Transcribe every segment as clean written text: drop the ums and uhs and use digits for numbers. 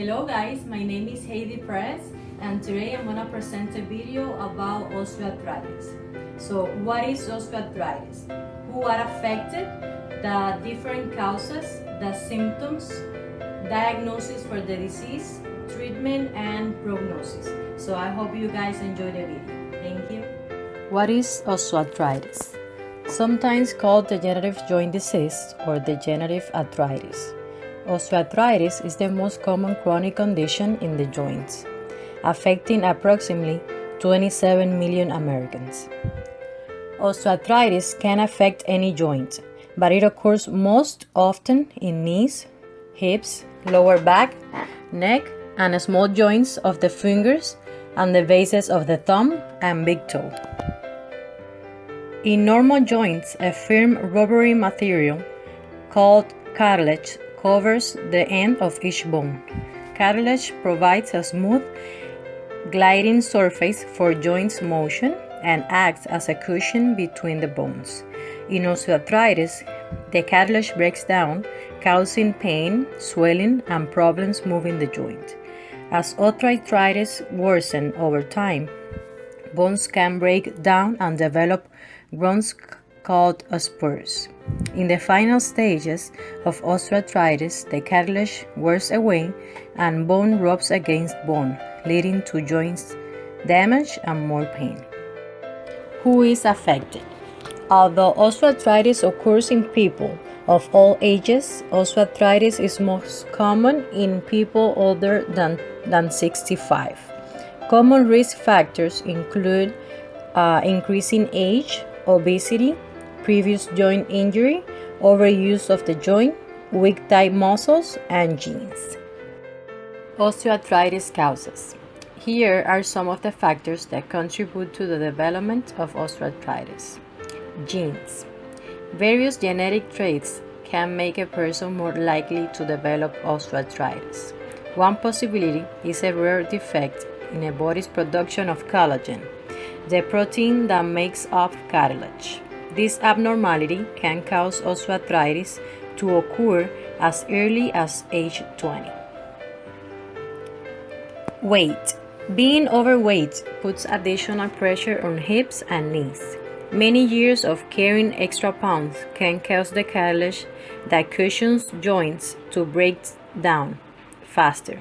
Hello guys, my name is Heydee Perez and today I'm going to present a video about osteoarthritis. So what is osteoarthritis? Who are affected? The different causes, the symptoms, diagnosis for the disease, treatment and prognosis. So I hope you guys enjoy the video. Thank you. What is osteoarthritis? Sometimes called degenerative joint disease or degenerative arthritis. Osteoarthritis is the most common chronic condition in the joints, affecting approximately 27 million Americans. Osteoarthritis can affect any joint, but it occurs most often in knees, hips, lower back, neck, and small joints of the fingers and the bases of the thumb and big toe. In normal joints, a firm rubbery material called cartilage covers the end of each bone. Cartilage provides a smooth, gliding surface for joint motion and acts as a cushion between the bones. In osteoarthritis, the cartilage breaks down, causing pain, swelling, and problems moving the joint. As osteoarthritis worsens over time, bones can break down and develop growths called spurs. In the final stages of osteoarthritis, the cartilage wears away and bone rubs against bone, leading to joint damage and more pain. Who is affected? Although osteoarthritis occurs in people of all ages, osteoarthritis is most common in people older than 65. Common risk factors include increasing age, obesity, previous joint injury, overuse of the joint, weak thigh muscles, and genes. Osteoarthritis causes. Here are some of the factors that contribute to the development of osteoarthritis. Genes. Various genetic traits can make a person more likely to develop osteoarthritis. One possibility is a rare defect in a body's production of collagen, the protein that makes up cartilage. This abnormality can cause osteoarthritis to occur as early as age 20. Weight. Being overweight puts additional pressure on hips and knees. Many years of carrying extra pounds can cause the cartilage that cushions joints to break down faster.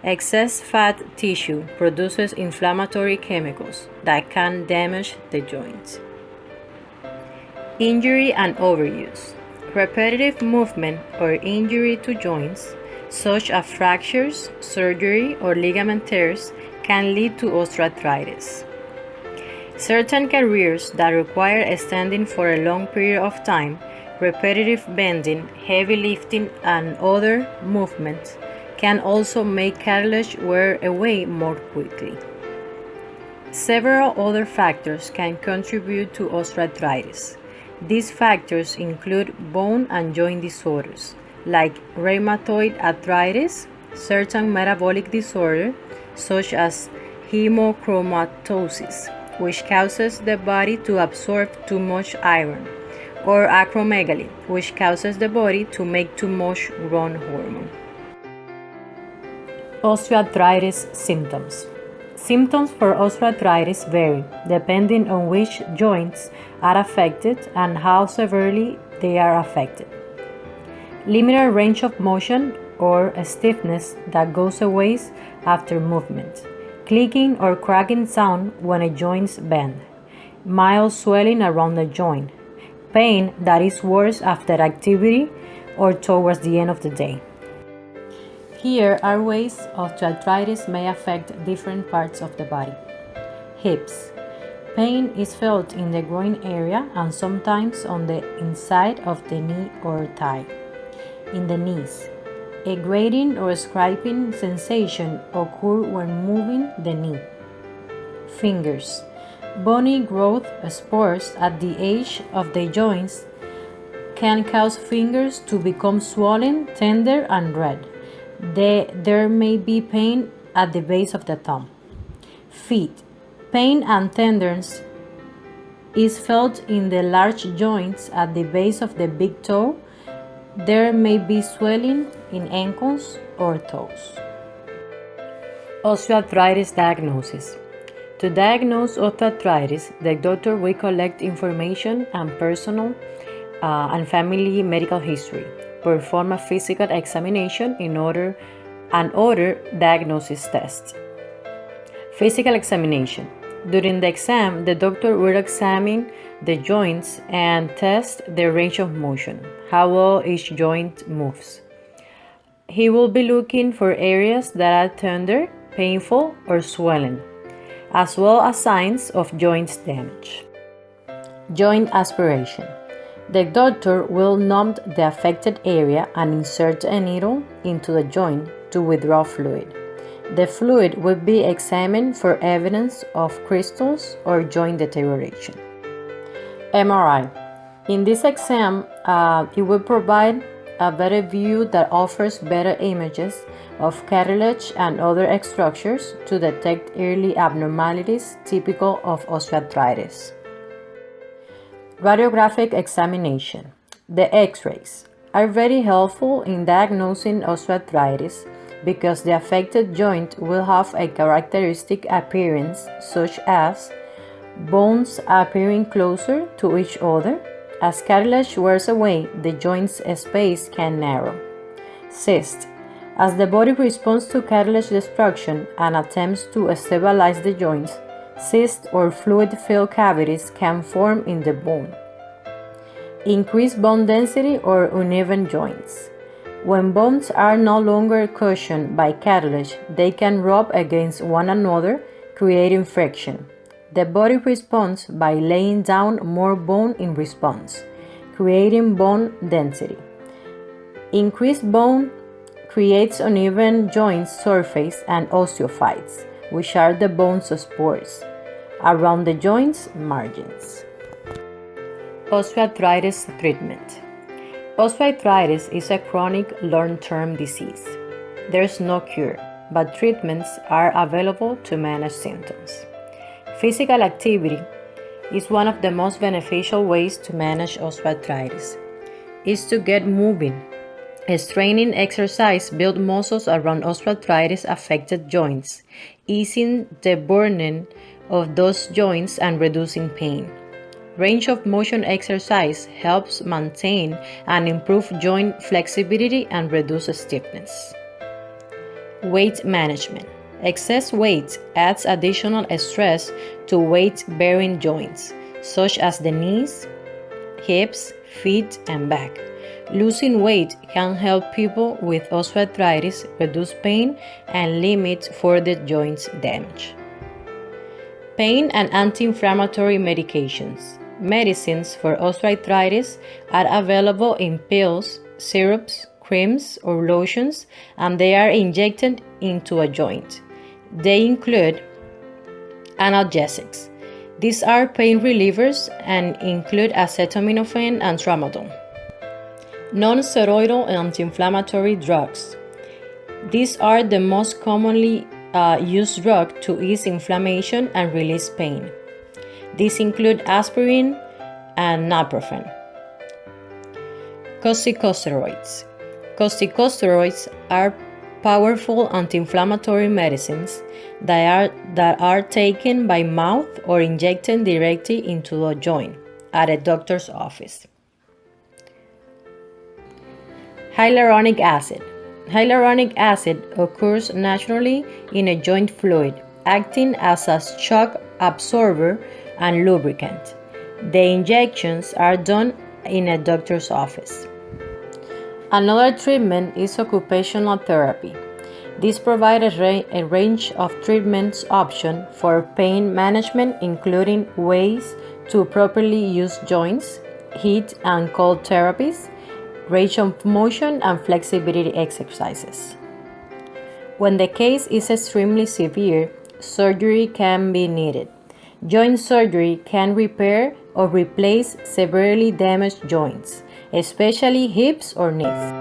Excess fat tissue produces inflammatory chemicals that can damage the joints. Injury and overuse. Repetitive movement or injury to joints, such as fractures, surgery, or ligament tears, can lead to osteoarthritis. Certain careers that require standing for a long period of time, repetitive bending, heavy lifting, and other movements can also make cartilage wear away more quickly. Several other factors can contribute to osteoarthritis. These factors include bone and joint disorders, like rheumatoid arthritis, certain metabolic disorders, such as hemochromatosis, which causes the body to absorb too much iron, or acromegaly, which causes the body to make too much growth hormone. Osteoarthritis symptoms. Symptoms for osteoarthritis vary depending on which joints are affected and how severely they are affected. Limited range of motion or a stiffness that goes away after movement. Clicking or cracking sound when a joint bends. Mild swelling around the joint. Pain that is worse after activity or towards the end of the day. Here are ways osteoarthritis may affect different parts of the body. Hips. Pain is felt in the groin area and sometimes on the inside of the knee or thigh. In the knees. A grating or scraping sensation occurs when moving the knee. Fingers. Bony growth spurs at the edge of the joints can cause fingers to become swollen, tender, and red. There may be pain at the base of the thumb. Feet. Pain and tenderness is felt in the large joints at the base of the big toe. There may be swelling in ankles or toes. Osteoarthritis diagnosis. To diagnose osteoarthritis, the doctor will collect information and personal and family medical history, perform a physical examination and order diagnosis tests. Physical examination. During the exam, the doctor will examine the joints and test the range of motion, how well each joint moves. He will be looking for areas that are tender, painful, or swelling, as well as signs of joint damage. Joint aspiration. The doctor will numb the affected area and insert a needle into the joint to withdraw fluid. The fluid will be examined for evidence of crystals or joint deterioration. MRI. In this exam, it will provide a better view that offers better images of cartilage and other structures to detect early abnormalities typical of osteoarthritis. Radiographic examination. The X-rays are very helpful in diagnosing osteoarthritis because the affected joint will have a characteristic appearance such as bones appearing closer to each other. As cartilage wears away, the joint's space can narrow. Cyst. As the body responds to cartilage destruction and attempts to stabilize the joints, cysts or fluid-filled cavities can form in the bone. Increased bone density or uneven joints. When bones are no longer cushioned by cartilage, they can rub against one another, creating friction. The body responds by laying down more bone in response, creating bone density. Increased bone creates uneven joint surface and osteophytes, which are the bone spores, around the joint's margins. Osteoarthritis treatment. Osteoarthritis is a chronic long-term disease. There is no cure, but treatments are available to manage symptoms. Physical activity is one of the most beneficial ways to manage osteoarthritis. Is to get moving. Straining exercise builds muscles around osteoarthritis-affected joints, easing the burden of those joints and reducing pain. Range of motion exercise helps maintain and improve joint flexibility and reduce stiffness. Weight management. Excess weight adds additional stress to weight-bearing joints, such as the knees, hips, feet, and back. Losing weight can help people with osteoarthritis reduce pain and limit further joint damage. Pain and anti-inflammatory medications. Medicines for osteoarthritis are available in pills, syrups, creams, or lotions, and they are injected into a joint. They include analgesics. These are pain relievers and include acetaminophen and tramadol. Non-steroidal anti-inflammatory drugs. These are the most commonly used drugs to ease inflammation and release pain. These include aspirin and naproxen. Corticosteroids. Corticosteroids are powerful anti-inflammatory medicines that are taken by mouth or injected directly into the joint at a doctor's office. Hyaluronic acid. Hyaluronic acid occurs naturally in a joint fluid, acting as a shock absorber and lubricant. The injections are done in a doctor's office. Another treatment is occupational therapy. This provides a range of treatment options for pain management, including ways to properly use joints, heat and cold therapies, range of motion, and flexibility exercises. When the case is extremely severe, surgery can be needed. Joint surgery can repair or replace severely damaged joints, especially hips or knees.